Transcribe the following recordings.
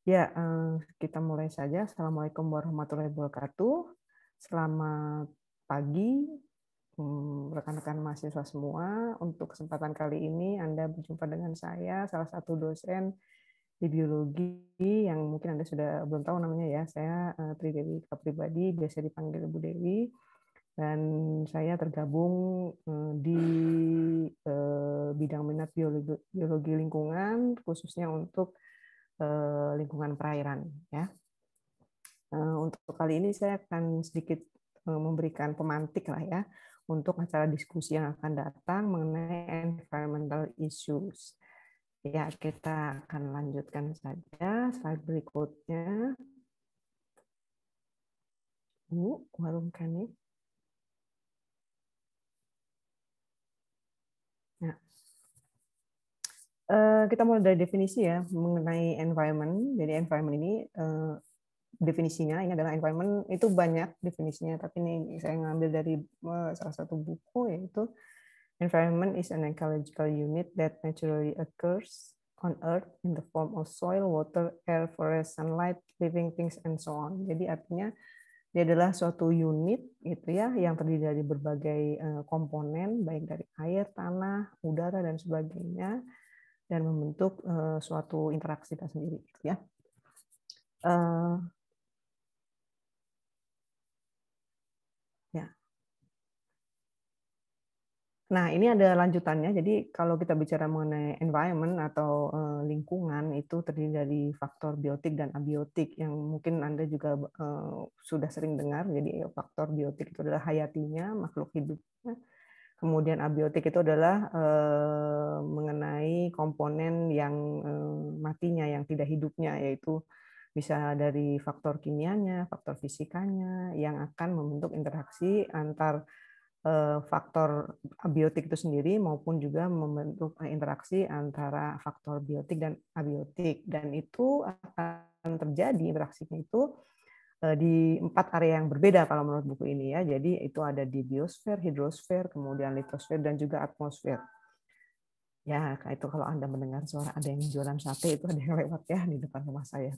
Ya, kita mulai saja. Assalamualaikum warahmatullahi wabarakatuh. Selamat pagi, rekan-rekan mahasiswa semua. Untuk kesempatan kali ini, Anda berjumpa dengan saya, salah satu dosen di biologi yang mungkin Anda sudah belum tahu namanya ya. Saya Tridewi Kapribadi, biasa dipanggil Bu Dewi. Dan saya tergabung di bidang minat biologi lingkungan, khususnya untuk lingkungan perairan. Ya. Untuk kali ini saya akan sedikit memberikan pemantik lah ya untuk acara diskusi yang akan datang mengenai environmental issues. Ya, kita akan lanjutkan saja slide berikutnya. Warung kami. Nah, kita mulai dari definisi ya mengenai environment. Jadi environment ini definisinya ini adalah environment itu banyak definisinya, tapi ini saya ngambil dari salah satu buku yaitu environment is an ecological unit that naturally occurs on Earth in the form of soil, water, air, forest, sunlight, living things, and so on. Jadi artinya dia adalah suatu unit gitu ya yang terdiri dari berbagai komponen baik dari air, tanah, udara dan sebagainya dan membentuk suatu interaksi tersendiri gitu ya. Ya. Nah, ini ada lanjutannya. Jadi kalau kita bicara mengenai environment atau lingkungan itu terdiri dari faktor biotik dan abiotik yang mungkin Anda juga sudah sering dengar. Jadi faktor biotik itu adalah hayatinya, makhluk hidupnya. Kemudian abiotik itu adalah mengenai komponen yang matinya, yang tidak hidupnya, yaitu bisa dari faktor kimianya, faktor fisikanya, yang akan membentuk interaksi antar faktor abiotik itu sendiri maupun juga membentuk interaksi antara faktor biotik dan abiotik, dan itu akan terjadi interaksinya itu di 4 area yang berbeda kalau menurut buku ini ya. Jadi itu ada di biosfer, hidrosfer, kemudian litosfer dan juga atmosfer. Ya, itu kalau Anda mendengar suara ada yang jualan sate itu ada yang lewat ya di depan rumah saya.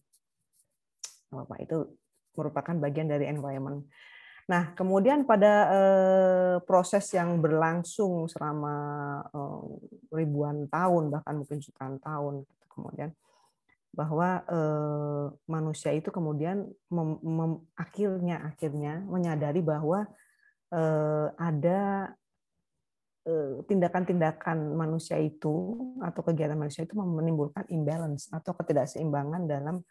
Bapak itu merupakan bagian dari environment. Nah, kemudian pada proses yang berlangsung selama ribuan tahun, bahkan mungkin jutaan tahun, kemudian bahwa manusia itu kemudian akhirnya menyadari bahwa ada tindakan-tindakan manusia itu atau kegiatan manusia itu menimbulkan imbalance atau ketidakseimbangan dalam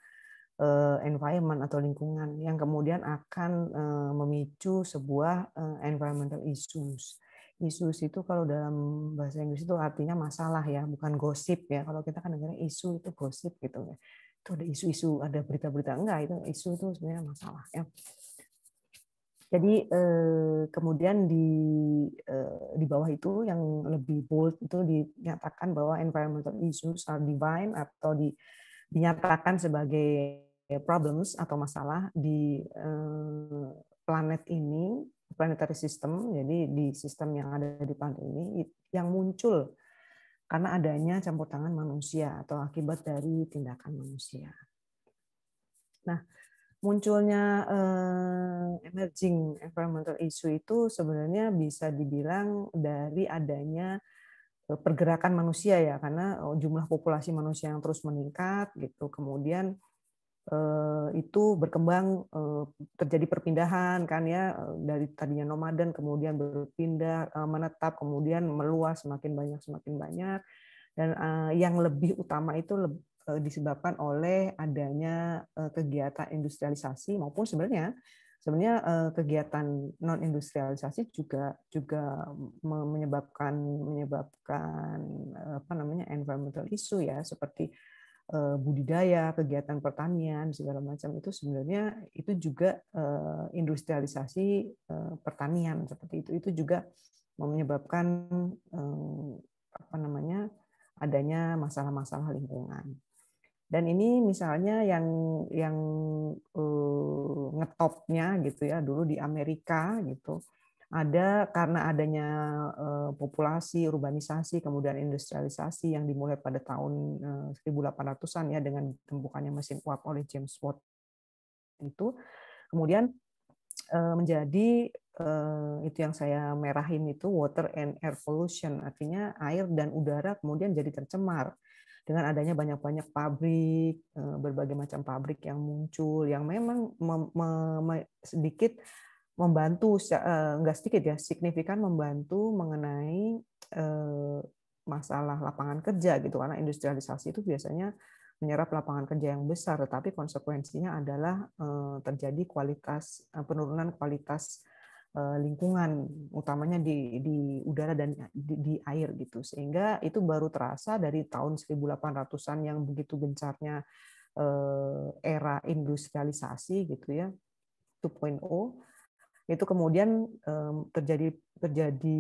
environment atau lingkungan yang kemudian akan memicu sebuah environmental issues. Issues itu kalau dalam bahasa Inggris itu artinya masalah ya, bukan gosip ya. Kalau kita kan dengarnya isu itu gosip gitu ya. Itu ada isu-isu, ada berita-berita, enggak, itu isu itu sebenarnya masalah ya. Jadi kemudian di bawah itu yang lebih bold itu dinyatakan bahwa environmental issues are divine atau dinyatakan sebagai problems atau masalah di planet ini, planetary system, jadi di sistem yang ada di planet ini yang muncul karena adanya campur tangan manusia atau akibat dari tindakan manusia. Nah, munculnya emerging environmental issue itu sebenarnya bisa dibilang dari adanya pergerakan manusia ya, karena jumlah populasi manusia yang terus meningkat gitu, kemudian itu berkembang, terjadi perpindahan kan ya, dari tadinya nomaden kemudian berpindah menetap kemudian meluas semakin banyak dan yang lebih utama itu disebabkan oleh adanya kegiatan industrialisasi maupun sebenarnya kegiatan non industrialisasi juga menyebabkan apa namanya environmental issue ya, seperti budidaya, kegiatan pertanian segala macam itu sebenarnya itu juga industrialisasi pertanian seperti itu juga menyebabkan apa namanya adanya masalah-masalah lingkungan. Dan ini misalnya yang ngetopnya gitu ya dulu di Amerika gitu. Ada karena adanya populasi, urbanisasi, kemudian industrialisasi yang dimulai pada tahun 1800-an ya dengan ditemukannya mesin uap oleh James Watt itu, kemudian menjadi itu yang saya merahin itu water and air pollution, artinya air dan udara kemudian jadi tercemar dengan adanya banyak-banyak pabrik, berbagai macam pabrik yang muncul yang memang sedikit membantu, enggak sedikit ya, signifikan membantu mengenai masalah lapangan kerja gitu, karena industrialisasi itu biasanya menyerap lapangan kerja yang besar, tetapi konsekuensinya adalah terjadi penurunan kualitas lingkungan, utamanya di udara dan di air gitu, sehingga itu baru terasa dari tahun 1800-an yang begitu gencarnya era industrialisasi gitu ya, 2.0, itu kemudian terjadi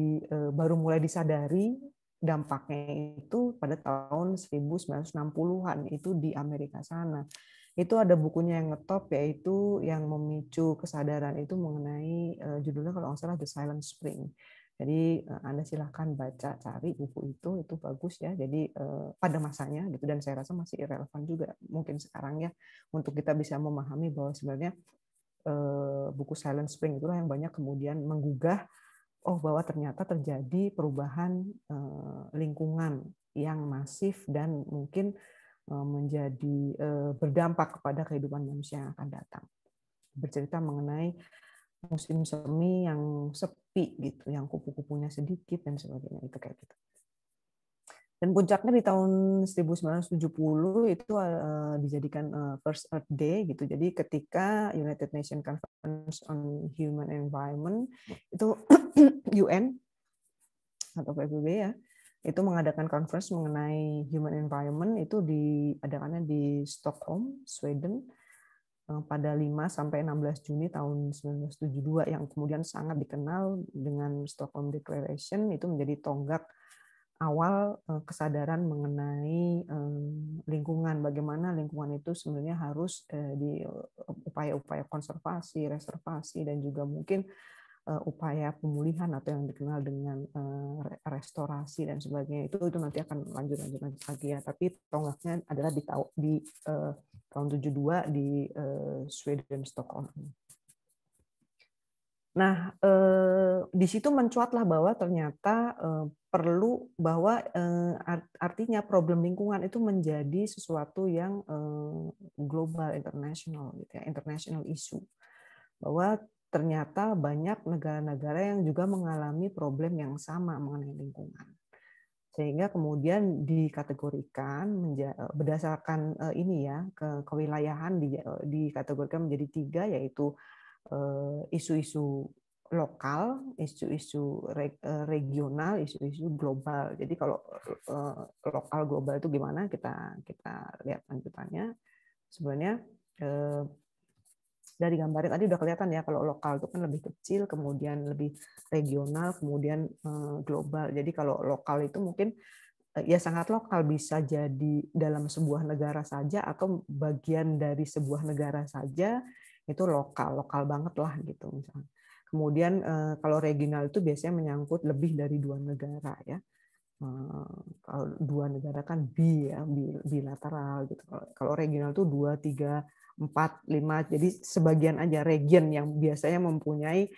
baru mulai disadari dampaknya itu pada tahun 1960-an itu di Amerika sana. Itu ada bukunya yang ngetop, yaitu yang memicu kesadaran itu mengenai judulnya kalau nggak salah The Silent Spring. Jadi Anda silahkan baca, cari buku itu bagus ya. Jadi pada masanya gitu, dan saya rasa masih relevan juga mungkin sekarang ya untuk kita bisa memahami bahwa sebenarnya buku Silent Spring itulah yang banyak kemudian menggugah bahwa ternyata terjadi perubahan lingkungan yang masif dan mungkin menjadi berdampak kepada kehidupan manusia yang akan datang. Bercerita mengenai musim semi yang sepi gitu, yang kupu-kupunya sedikit dan sebagainya, itu kayak gitu. Dan puncaknya di tahun 1970 itu dijadikan First Earth Day gitu. Jadi ketika United Nations Conference on Human Environment itu UN atau PBB ya, itu mengadakan conference mengenai human environment, itu diadakannya di Stockholm, Sweden pada 5 sampai 16 Juni tahun 1972 yang kemudian sangat dikenal dengan Stockholm Declaration. Itu menjadi tonggak awal kesadaran mengenai lingkungan, bagaimana lingkungan itu sebenarnya harus di upaya-upaya konservasi, reservasi, dan juga mungkin upaya pemulihan atau yang dikenal dengan restorasi dan sebagainya. Itu nanti akan lanjut lagi ya. Tapi tonggaknya adalah di tahun 72 di Sweden, Stockholm. Nah, di situ mencuatlah bahwa ternyata perlu bahwa artinya problem lingkungan itu menjadi sesuatu yang global, international gitu ya, international issue. Bahwa ternyata banyak negara-negara yang juga mengalami problem yang sama mengenai lingkungan. Sehingga kemudian dikategorikan berdasarkan ini ya, kewilayahan dikategorikan menjadi 3, yaitu isu-isu lokal, isu-isu regional, isu-isu global. Jadi kalau lokal global itu gimana, kita lihat lanjutannya. Sebenarnya dari gambarnya tadi udah kelihatan ya, kalau lokal itu kan lebih kecil, kemudian lebih regional, kemudian global. Jadi kalau lokal itu mungkin ya sangat lokal, bisa jadi dalam sebuah negara saja atau bagian dari sebuah negara saja, itu lokal banget lah gitu misalnya. Kemudian kalau regional itu biasanya menyangkut lebih dari 2 negara ya. Kalau 2 negara kan bilateral gitu. Kalau regional itu 2, 3, 4, 5. Jadi sebagian aja region yang biasanya mempunyai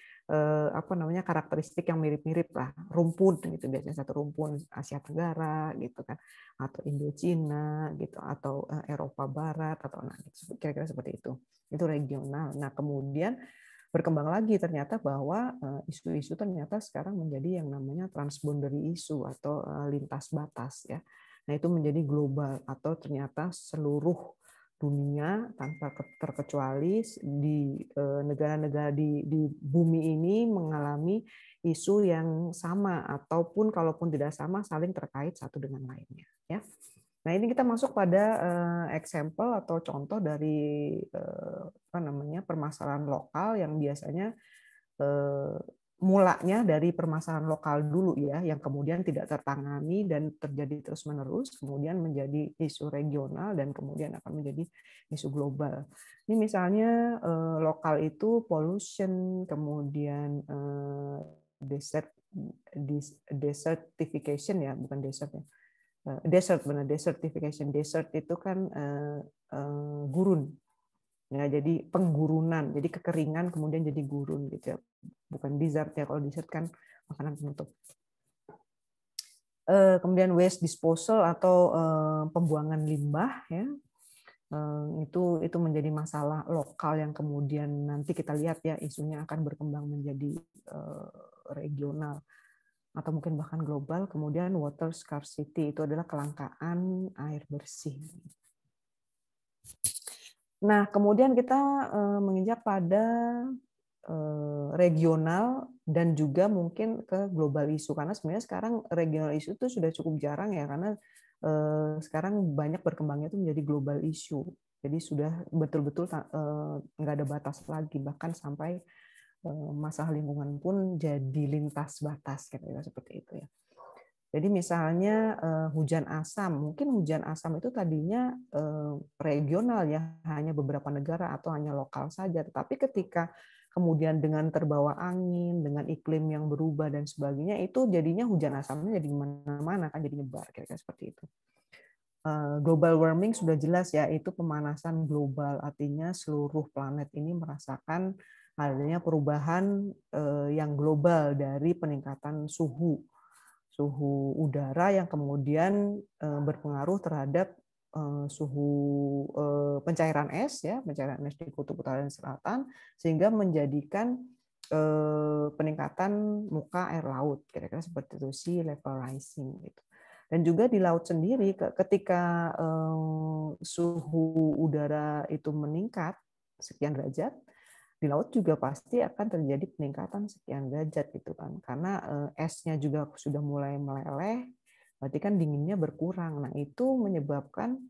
karakteristik yang mirip-mirip lah, rumpun gitu, biasanya satu rumpun, Asia Tenggara gitu kan, atau Indochina gitu, atau Eropa Barat, atau kira-kira seperti itu regional. Nah kemudian berkembang lagi ternyata bahwa isu-isu ternyata sekarang menjadi yang namanya transboundary issue atau lintas batas ya. Nah itu menjadi global, atau ternyata seluruh dunia tanpa terkecuali di negara-negara di bumi ini mengalami isu yang sama, ataupun kalaupun tidak sama saling terkait satu dengan lainnya ya. Nah, ini kita masuk pada example atau contoh dari permasalahan lokal yang biasanya mulanya dari permasalahan lokal dulu ya, yang kemudian tidak tertangani dan terjadi terus-menerus, kemudian menjadi isu regional dan kemudian akan menjadi isu global. Ini misalnya lokal itu pollution, kemudian desertification ya, bukan desert ya. Desert benar, desertification. Desert itu kan gurun. Ya, jadi penggurunan, jadi kekeringan kemudian jadi gurun gitu ya. Bukan desert ya, kalau desert kan makanan penutup. Kemudian waste disposal atau pembuangan limbah ya. Itu menjadi masalah lokal yang kemudian nanti kita lihat ya isunya akan berkembang menjadi regional atau mungkin bahkan global. Kemudian water scarcity itu adalah kelangkaan air bersih. Nah, kemudian kita menginjak pada regional dan juga mungkin ke global isu, karena sebenarnya sekarang regional isu itu sudah cukup jarang ya, karena sekarang banyak berkembangnya itu menjadi global isu. Jadi sudah betul-betul nggak ada batas lagi, bahkan sampai masalah lingkungan pun jadi lintas batas, kira-kira seperti itu ya. Jadi misalnya hujan asam, mungkin hujan asam itu tadinya regional ya, hanya beberapa negara atau hanya lokal saja. Tetapi ketika kemudian dengan terbawa angin, dengan iklim yang berubah dan sebagainya, itu jadinya hujan asamnya jadi mana-mana kan, jadi nyebar, kira-kira seperti itu. Global warming sudah jelas ya, itu pemanasan global, artinya seluruh planet ini merasakan adanya perubahan yang global dari peningkatan suhu udara yang kemudian berpengaruh terhadap suhu pencairan es ya, pencairan es di kutub utara dan selatan, sehingga menjadikan peningkatan muka air laut, kira-kira seperti itu, sea level rising gitu. Dan juga di laut sendiri ketika suhu udara itu meningkat sekian derajat, di laut juga pasti akan terjadi peningkatan sekian derajat gitu kan, karena esnya juga sudah mulai meleleh, berarti kan dinginnya berkurang. Nah, itu menyebabkan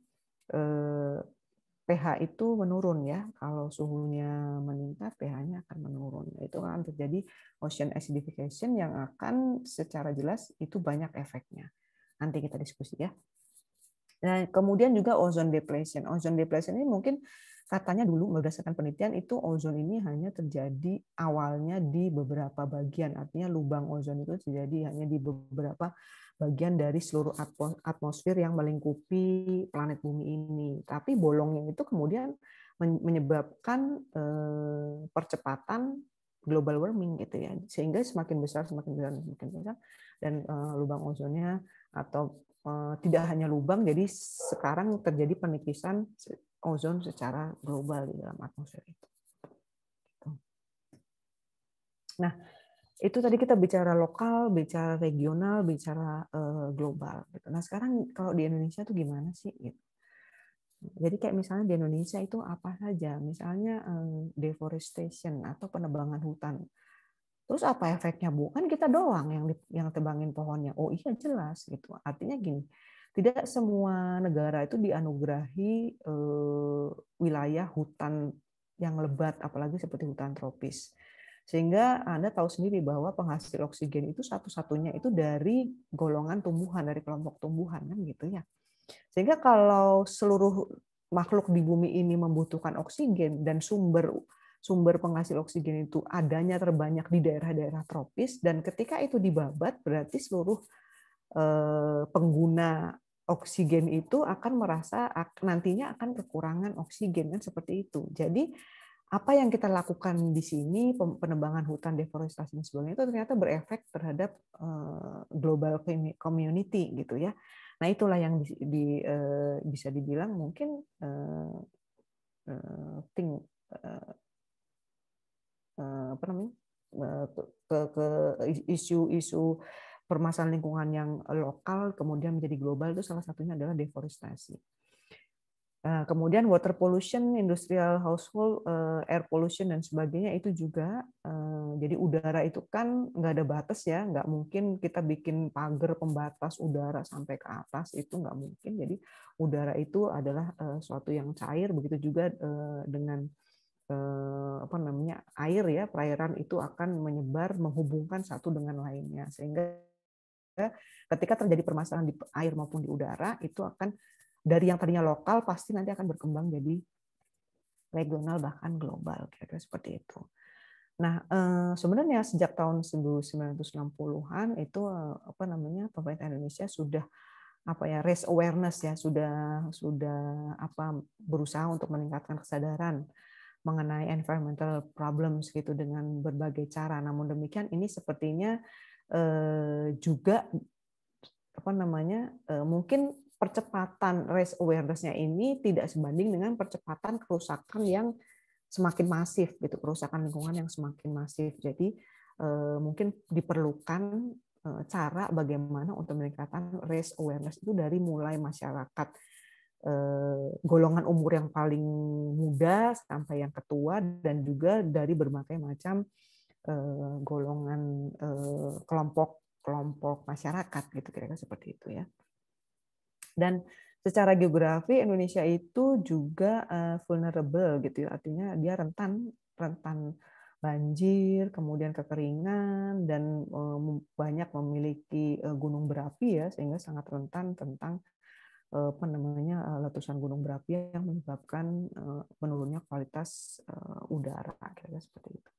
pH itu menurun ya. Kalau suhunya meningkat, pH-nya akan menurun. Itu akan terjadi ocean acidification yang akan secara jelas itu banyak efeknya. Nanti kita diskusi ya. Nah, kemudian juga ozone depletion. Ozone depletion ini mungkin katanya dulu berdasarkan penelitian itu ozon ini hanya terjadi awalnya di beberapa bagian, artinya lubang ozon itu terjadi hanya di beberapa bagian dari seluruh atmosfer yang melingkupi planet bumi ini. Tapi bolongnya itu kemudian menyebabkan percepatan global warming gitu ya, sehingga semakin besar dan lubang ozonnya atau tidak hanya lubang, jadi sekarang terjadi penipisan ozon secara global di dalam atmosfer itu. Nah, itu tadi kita bicara lokal, bicara regional, bicara global. Nah, sekarang kalau di Indonesia tuh gimana sih? Jadi kayak misalnya di Indonesia itu apa saja, misalnya deforestation atau penebangan hutan. Terus apa efeknya, Bu? Kan kita doang yang tebangin pohonnya. Oh iya jelas gitu. Artinya gini, tidak semua negara itu dianugerahi wilayah hutan yang lebat, apalagi seperti hutan tropis. Sehingga Anda tahu sendiri bahwa penghasil oksigen itu satu-satunya itu dari golongan tumbuhan, dari kelompok tumbuhan kan gitu ya. Sehingga kalau seluruh makhluk di bumi ini membutuhkan oksigen dan sumber penghasil oksigen itu adanya terbanyak di daerah-daerah tropis, dan ketika itu dibabat berarti seluruh pengguna oksigen itu akan merasa nantinya akan kekurangan oksigen kan, seperti itu. Jadi apa yang kita lakukan di sini, penebangan hutan, deforestasi dan sebagainya, itu ternyata berefek terhadap global community gitu ya. Nah, itulah yang bisa dibilang mungkin apa namanya, ke isu-isu permasalahan lingkungan yang lokal kemudian menjadi global, itu salah satunya adalah deforestasi. Kemudian water pollution, industrial household, air pollution dan sebagainya itu juga. Jadi udara itu kan nggak ada batas ya, nggak mungkin kita bikin pagar pembatas udara sampai ke atas, itu nggak mungkin. Jadi udara itu adalah suatu yang cair, begitu juga dengan apa namanya, air ya, perairan itu akan menyebar menghubungkan satu dengan lainnya, sehingga ketika terjadi permasalahan di air maupun di udara itu akan dari yang tadinya lokal pasti nanti akan berkembang jadi regional bahkan global, kira-kira seperti itu. Nah, sebenarnya sejak tahun 1960-an itu apa namanya, pemerintah Indonesia sudah apa ya, raise awareness ya, sudah apa, berusaha untuk meningkatkan kesadaran mengenai environmental problems gitu dengan berbagai cara. Namun demikian ini sepertinya juga apa namanya, mungkin percepatan raise awareness-nya ini tidak sebanding dengan percepatan kerusakan yang semakin masif gitu, kerusakan lingkungan yang semakin masif. Jadi mungkin diperlukan cara bagaimana untuk meningkatkan raise awareness itu dari mulai masyarakat, golongan umur yang paling muda sampai yang ketua, dan juga dari berbagai macam golongan kelompok masyarakat gitu, kira-kira seperti itu ya. Dan secara geografi Indonesia itu juga vulnerable gitu ya, artinya dia rentan banjir, kemudian kekeringan, dan banyak memiliki gunung berapi ya, sehingga sangat rentan tentang apa namanya, letusan gunung berapi yang menyebabkan menurunnya kualitas udara, kira-kira seperti itu.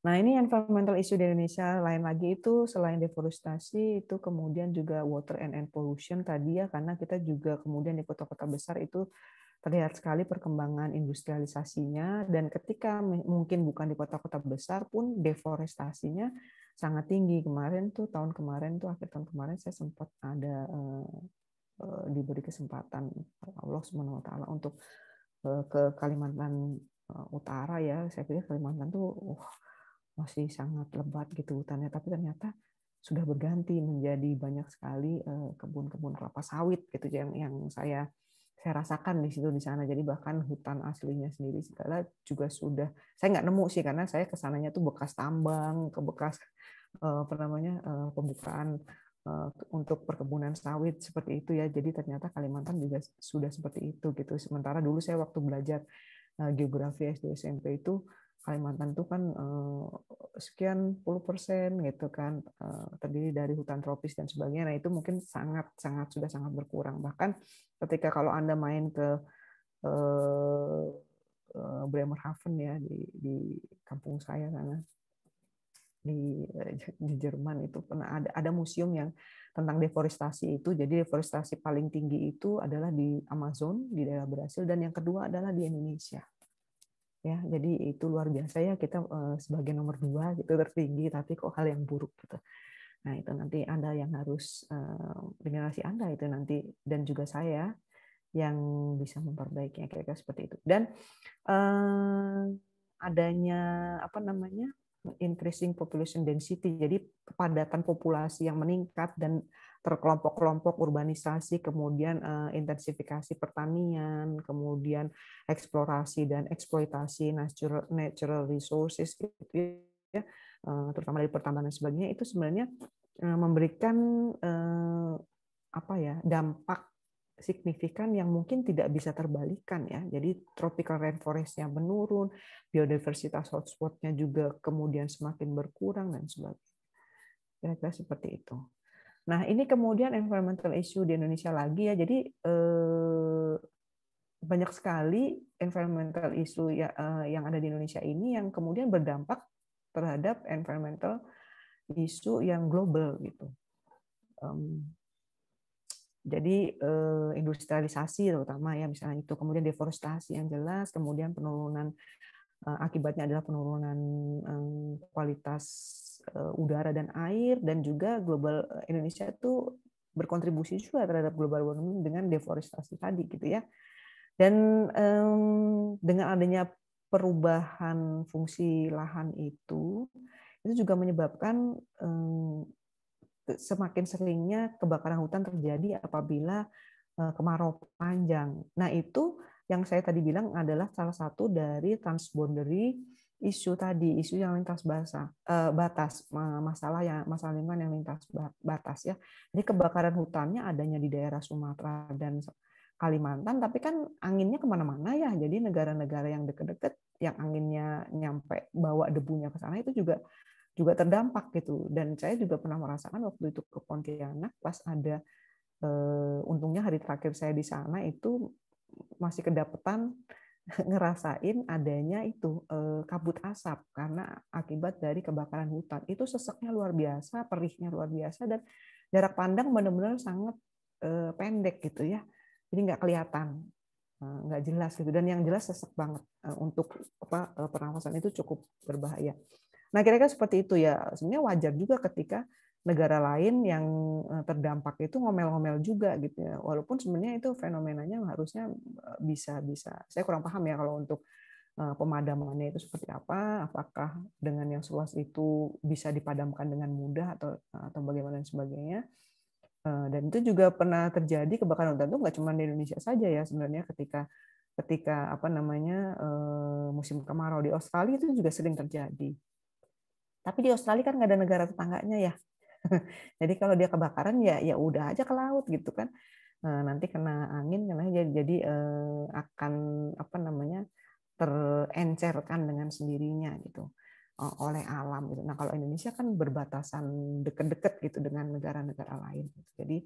Nah, ini environmental issue di Indonesia lain lagi itu selain deforestasi, itu kemudian juga water and air pollution tadi ya, karena kita juga kemudian di kota-kota besar itu terlihat sekali perkembangan industrialisasinya, dan ketika mungkin bukan di kota-kota besar pun deforestasinya sangat tinggi. Kemarin tuh, akhir tahun kemarin saya sempat ada diberi kesempatan Allah Subhanahu wa taala untuk ke Kalimantan Utara ya. Saya pikir Kalimantan tuh masih sangat lebat gitu hutannya, tapi ternyata sudah berganti menjadi banyak sekali kebun-kebun kelapa sawit gitu yang saya rasakan di sana. Jadi bahkan hutan aslinya sendiri segala juga sudah saya nggak nemu sih, karena saya kesananya tuh bekas tambang, bekas apa namanya, pembukaan untuk perkebunan sawit seperti itu ya. Jadi ternyata Kalimantan juga sudah seperti itu gitu. Sementara dulu saya waktu belajar geografi SD SMP itu Kalimantan itu kan sekian puluh persen gitu kan terdiri dari hutan tropis dan sebagainya. Nah itu mungkin sudah sangat berkurang. Bahkan ketika kalau Anda main ke Bremerhaven ya, di kampung saya sana di Jerman, itu pernah ada museum yang tentang deforestasi itu. Jadi deforestasi paling tinggi itu adalah di Amazon di daerah Brasil, dan yang kedua adalah di Indonesia. Ya, jadi itu luar biasa ya, kita sebagai nomor 2 gitu tertinggi, tapi kok hal yang buruk gitu. Nah itu nanti Anda yang harus, generasi Anda itu nanti, dan juga saya yang bisa memperbaikinya, kira-kira seperti itu. Dan adanya apa namanya, increasing population density, jadi kepadatan populasi yang meningkat dan terkelompok-kelompok, urbanisasi, kemudian intensifikasi pertanian, kemudian eksplorasi dan eksploitasi natural resources gitu ya, terutama dari pertambangan dan sebagainya, itu sebenarnya memberikan apa ya, dampak signifikan yang mungkin tidak bisa terbalikan ya. Jadi tropical rainforest-nya menurun, biodiversitas hotspot-nya juga kemudian semakin berkurang dan sebagainya. Kira-kira seperti itu. Nah, ini kemudian environmental issue di Indonesia lagi ya. Jadi banyak sekali environmental issue yang ada di Indonesia ini yang kemudian berdampak terhadap environmental issue yang global gitu. Jadi industrialisasi terutama ya, misalnya itu, kemudian deforestasi yang jelas, kemudian penurunan, akibatnya adalah penurunan kualitas udara dan air, dan juga global, Indonesia itu berkontribusi juga terhadap global warming dengan deforestasi tadi gitu ya. Dan dengan adanya perubahan fungsi lahan itu juga menyebabkan semakin seringnya kebakaran hutan terjadi apabila kemarau panjang. Nah, itu yang saya tadi bilang adalah salah satu dari transboundary isu tadi, isu yang lintas batas, masalah lingkungan yang lintas batas ya. Jadi kebakaran hutannya adanya di daerah Sumatera dan Kalimantan, tapi kan anginnya kemana-mana ya. Jadi negara-negara yang dekat-dekat, yang anginnya nyampe bawa debunya ke sana, itu juga terdampak gitu. Dan saya juga pernah merasakan waktu itu ke Pontianak, pas ada untungnya hari terakhir saya di sana itu masih kedapatan ngerasain adanya itu kabut asap karena akibat dari kebakaran hutan. Itu seseknya luar biasa, perihnya luar biasa, dan jarak pandang benar-benar sangat pendek gitu ya. Jadi nggak kelihatan, nggak jelas gitu. Dan yang jelas sesek banget, untuk pernafasan itu cukup berbahaya. Nah, kira-kira seperti itu ya. Sebenarnya wajar juga ketika negara lain yang terdampak itu ngomel-ngomel juga gitu ya. Walaupun sebenarnya itu fenomenanya harusnya bisa. Saya kurang paham ya kalau untuk pemadamannya itu seperti apa. Apakah dengan yang seluas itu bisa dipadamkan dengan mudah atau bagaimana dan sebagainya. Dan itu juga pernah terjadi kebakaran hutan itu nggak cuma di Indonesia saja ya sebenarnya, ketika apa namanya musim kemarau di Australia itu juga sering terjadi. Tapi di Australia kan nggak ada negara tetangganya ya. Jadi kalau dia kebakaran ya udah aja ke laut gitu kan. Nanti kena angin jadi akan apa namanya terencerkan dengan sendirinya gitu oleh alam gitu. Nah, kalau Indonesia kan berbatasan deket-deket gitu dengan negara-negara lain gitu. Jadi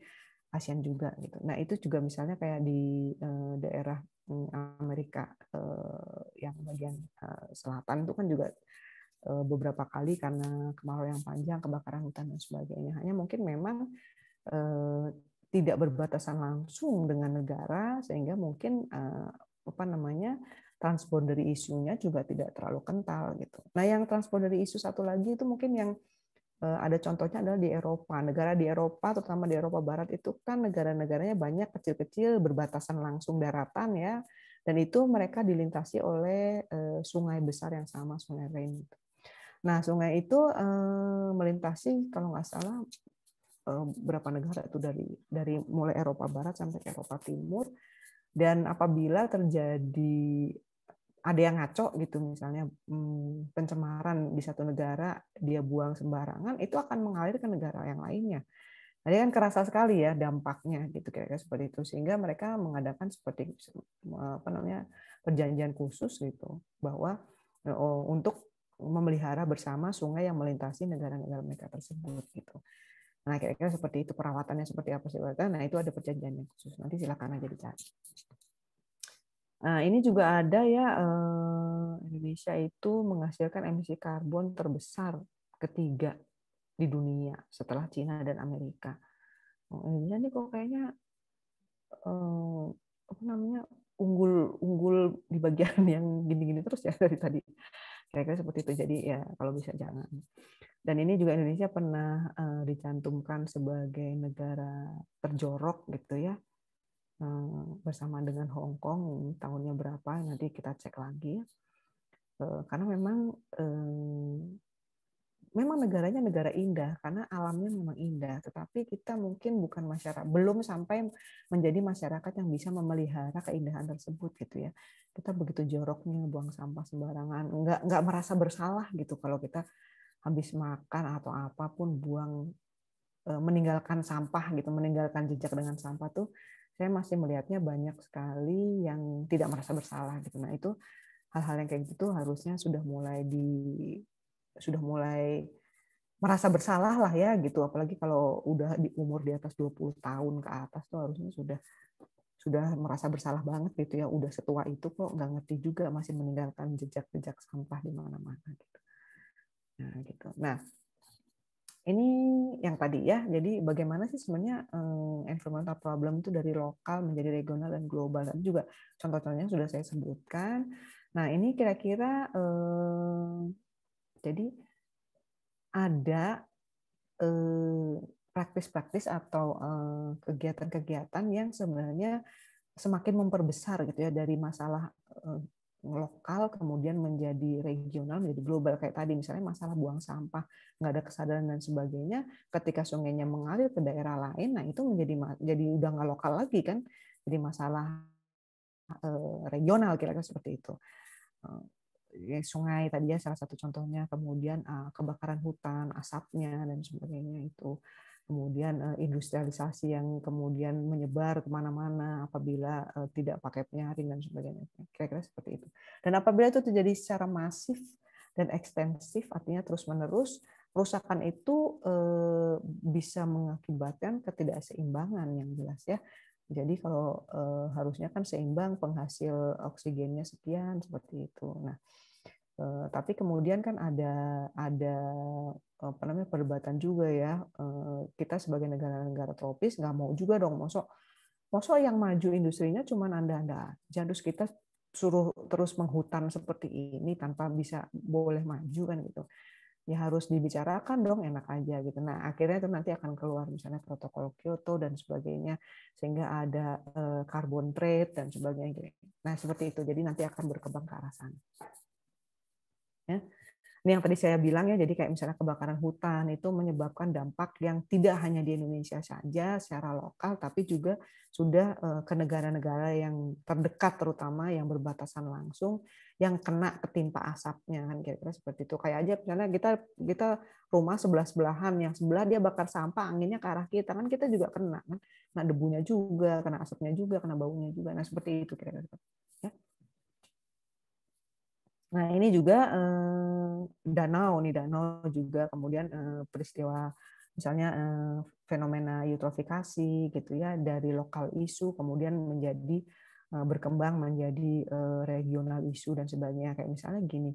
ASEAN juga gitu. Nah, itu juga misalnya kayak di daerah Amerika yang bagian selatan itu kan juga beberapa kali karena kemarau yang panjang, kebakaran hutan dan sebagainya. Hanya mungkin memang tidak berbatasan langsung dengan negara sehingga mungkin apa namanya transboundary isunya juga tidak terlalu kental gitu. Nah, yang transboundary isu satu lagi itu mungkin yang ada contohnya adalah di Eropa. Negara di Eropa, terutama di Eropa Barat itu kan negara-negaranya banyak kecil-kecil berbatasan langsung daratan ya, dan itu mereka dilintasi oleh sungai besar yang sama, Sungai Rhine. Nah, sungai itu melintasi kalau nggak salah berapa negara itu dari mulai Eropa Barat sampai ke Eropa Timur, dan apabila terjadi ada yang ngaco gitu misalnya pencemaran di satu negara dia buang sembarangan, itu akan mengalir ke negara yang lainnya. Jadi kan kerasa sekali ya dampaknya gitu kira-kira seperti itu, sehingga mereka mengadakan seperti apa namanya perjanjian khusus gitu bahwa untuk memelihara bersama sungai yang melintasi negara-negara mereka tersebut gitu. Nah, kira-kira seperti itu, perawatannya seperti apa sih? Nah, itu ada perjanjiannya khusus. Nanti silakan aja dicari. Nah, ini juga ada ya, Indonesia itu menghasilkan emisi karbon terbesar ketiga di dunia setelah Cina dan Amerika. Indonesia nih kok kayaknya apa namanya unggul di bagian yang gini-gini terus ya dari tadi. Kira-kira seperti itu. Jadi ya kalau bisa jangan. Dan ini juga Indonesia pernah dicantumkan sebagai negara terjorok gitu ya, bersama dengan Hong Kong. Tahunnya berapa nanti kita cek lagi ya. Karena memang negaranya negara indah karena alamnya memang indah, tetapi kita mungkin bukan masyarakat, belum sampai menjadi masyarakat yang bisa memelihara keindahan tersebut gitu ya. Kita begitu joroknya buang sampah sembarangan, nggak merasa bersalah gitu kalau kita habis makan atau apapun buang, meninggalkan sampah gitu, meninggalkan jejak dengan sampah tuh saya masih melihatnya banyak sekali yang tidak merasa bersalah gitu. Nah, itu hal-hal yang kayak gitu harusnya sudah mulai merasa bersalah lah ya gitu, apalagi kalau udah di umur di atas 20 tahun ke atas tuh harusnya sudah merasa bersalah banget gitu ya, udah setua itu kok nggak ngerti juga masih meninggalkan jejak-jejak sampah di mana-mana gitu. Nah, gitu. Nah, ini yang tadi ya. Jadi bagaimana sih sebenarnya environmental problem itu dari lokal menjadi regional dan global, dan juga contoh-contohnya sudah saya sebutkan. Nah, ini kira-kira jadi ada praktis-praktis atau kegiatan-kegiatan yang sebenarnya semakin memperbesar gitu ya dari masalah lokal kemudian menjadi regional, menjadi global, kayak tadi misalnya masalah buang sampah, nggak ada kesadaran dan sebagainya, ketika sungainya mengalir ke daerah lain, nah itu jadi udah nggak lokal lagi kan, jadi masalah regional kira-kira seperti itu. Sungai tadi ya salah satu contohnya, kemudian kebakaran hutan, asapnya dan sebagainya itu, kemudian industrialisasi yang kemudian menyebar kemana-mana apabila tidak pakai penyaring dan sebagainya, kira-kira seperti itu. Dan apabila itu terjadi secara masif dan ekstensif, artinya terus-menerus, kerusakan itu bisa mengakibatkan ketidakseimbangan yang jelas ya, Jadi kalau harusnya kan seimbang, penghasil oksigennya sekian, seperti itu. Nah, tapi kemudian kan ada apa namanya, perdebatan juga ya. Kita sebagai negara-negara tropis nggak mau juga dong, mosok yang maju industrinya cuma Anda aja, terus kita suruh terus menghutan seperti ini tanpa bisa boleh maju kan gitu. Ya harus dibicarakan dong, enak aja gitu. Nah, akhirnya itu nanti akan keluar misalnya protokol Kyoto dan sebagainya, sehingga ada carbon trade dan sebagainya. Nah, seperti itu. Jadi nanti akan berkembang ke arah sana. Ya. Ini yang tadi saya bilang ya, jadi kayak misalnya kebakaran hutan itu menyebabkan dampak yang tidak hanya di Indonesia saja secara lokal, tapi juga sudah ke negara-negara yang terdekat, terutama yang berbatasan langsung, yang kena ketimpa asapnya kan, kira-kira seperti itu. Kayak aja misalnya kita rumah sebelah-sebelahan, yang sebelah dia bakar sampah, anginnya ke arah kita kan, kita juga kena kan, kena debunya juga, kena asapnya juga, kena baunya juga. Nah seperti itu kira-kira. Ya. Nah, ini juga danau juga, kemudian peristiwa misalnya fenomena eutrofikasi gitu ya, dari lokal isu kemudian menjadi berkembang menjadi regional isu dan sebagainya. Kayak misalnya gini,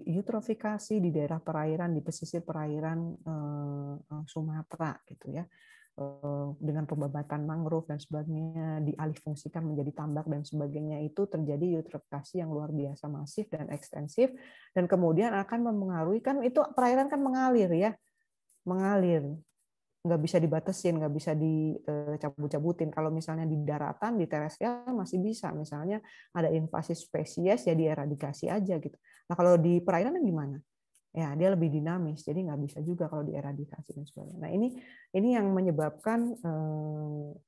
eutrofikasi di daerah perairan, di pesisir perairan Sumatera gitu ya, dengan pembabatan mangrove dan sebagainya, dialihfungsikan menjadi tambak dan sebagainya, itu terjadi eutrofikasi yang luar biasa masif dan ekstensif, dan kemudian akan mempengaruhi, kan itu perairan kan mengalir ya, mengalir, nggak bisa dibatasin, nggak bisa dicabut-cabutin. Kalau misalnya di daratan, di terestrial masih bisa, misalnya ada invasi spesies ya dieradikasi aja gitu. Nah kalau di perairan gimana? Ya dia lebih dinamis, jadi nggak bisa juga kalau dieradikasi dan sebagainya. Nah ini yang menyebabkan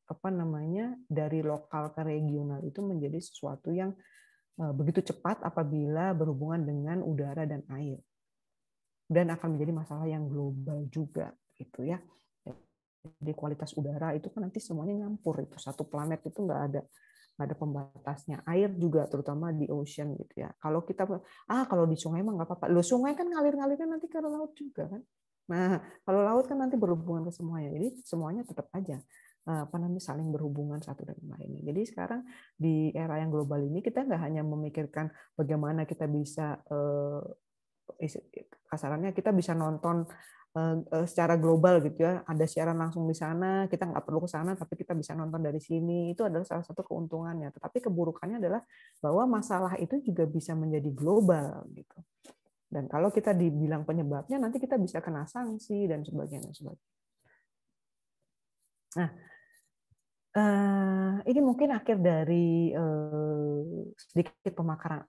apa namanya, dari lokal ke regional itu menjadi sesuatu yang begitu cepat apabila berhubungan dengan udara dan air, dan akan menjadi masalah yang global juga gitu ya. Jadi kualitas udara itu kan nanti semuanya nyampur, itu satu planet itu nggak ada pembatasnya. Air juga terutama di ocean gitu ya. Kalau kita kalau di sungai mah nggak apa-apa. Lo sungai kan ngalir-ngalirnya nanti ke laut juga kan. Nah kalau laut kan nanti berhubungan ke semuanya. Jadi semuanya tetap aja apa namanya, saling berhubungan satu dengan lainnya. Jadi sekarang di era yang global ini kita nggak hanya memikirkan bagaimana kita bisa kasarannya kita bisa nonton secara global gitu ya, ada siaran langsung di sana, kita nggak perlu ke sana tapi kita bisa nonton dari sini, itu adalah salah satu keuntungannya. Tetapi keburukannya adalah bahwa masalah itu juga bisa menjadi global gitu, dan kalau kita dibilang penyebabnya nanti kita bisa kena sanksi dan sebagainya. Nah ini mungkin akhir dari sedikit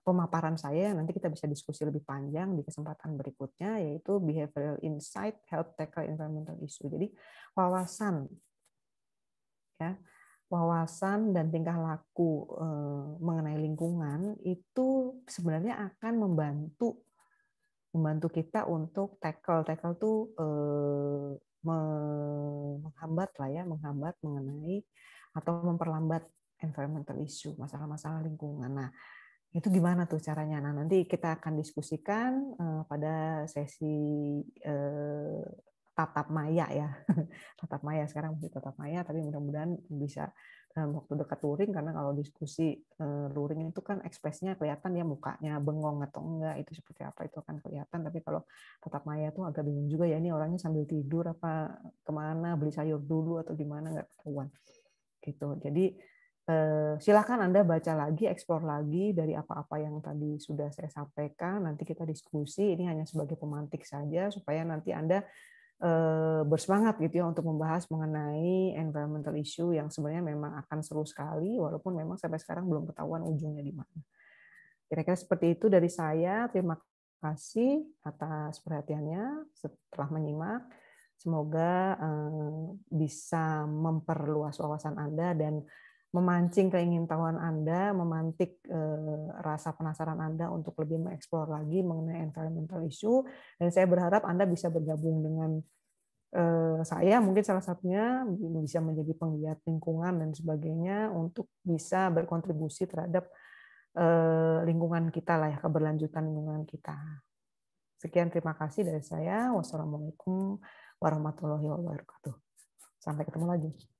pemaparan saya. Nanti kita bisa diskusi lebih panjang di kesempatan berikutnya, yaitu behavioral insight, health tackle environmental issue. Jadi wawasan, ya, wawasan dan tingkah laku mengenai lingkungan itu sebenarnya akan membantu kita untuk tackle tuh menghambat lah ya, menghambat mengenai atau memperlambat environmental issue, masalah-masalah lingkungan. Nah, itu gimana tuh caranya? Nah, nanti kita akan diskusikan pada sesi tatap maya ya. Tatap maya, sekarang masih tatap maya, tapi mudah-mudahan bisa dalam waktu dekat luring, karena kalau diskusi luring itu kan ekspresinya kelihatan ya, mukanya bengong atau enggak, itu seperti apa itu akan kelihatan. Tapi kalau tatap maya itu agak bingung juga ya, ini orangnya sambil tidur apa kemana, beli sayur dulu atau gimana, nggak ketahuan gitu. Jadi silakan Anda baca lagi, eksplor lagi dari apa-apa yang tadi sudah saya sampaikan. Nanti kita diskusi, ini hanya sebagai pemantik saja supaya nanti Anda bersemangat gitu ya untuk membahas mengenai environmental issue yang sebenarnya memang akan seru sekali, walaupun memang sampai sekarang belum ketahuan ujungnya di mana. Kira-kira seperti itu dari saya. Terima kasih atas perhatiannya setelah menyimak. Semoga bisa memperluas wawasan Anda dan memancing keingintahuan Anda, memantik rasa penasaran Anda untuk lebih mengeksplor lagi mengenai environmental issue. Dan saya berharap Anda bisa bergabung dengan saya, mungkin salah satunya bisa menjadi penggiat lingkungan dan sebagainya, untuk bisa berkontribusi terhadap lingkungan kita lah ya, keberlanjutan lingkungan kita. Sekian, terima kasih dari saya. Wassalamualaikum warahmatullahi wabarakatuh. Sampai ketemu lagi.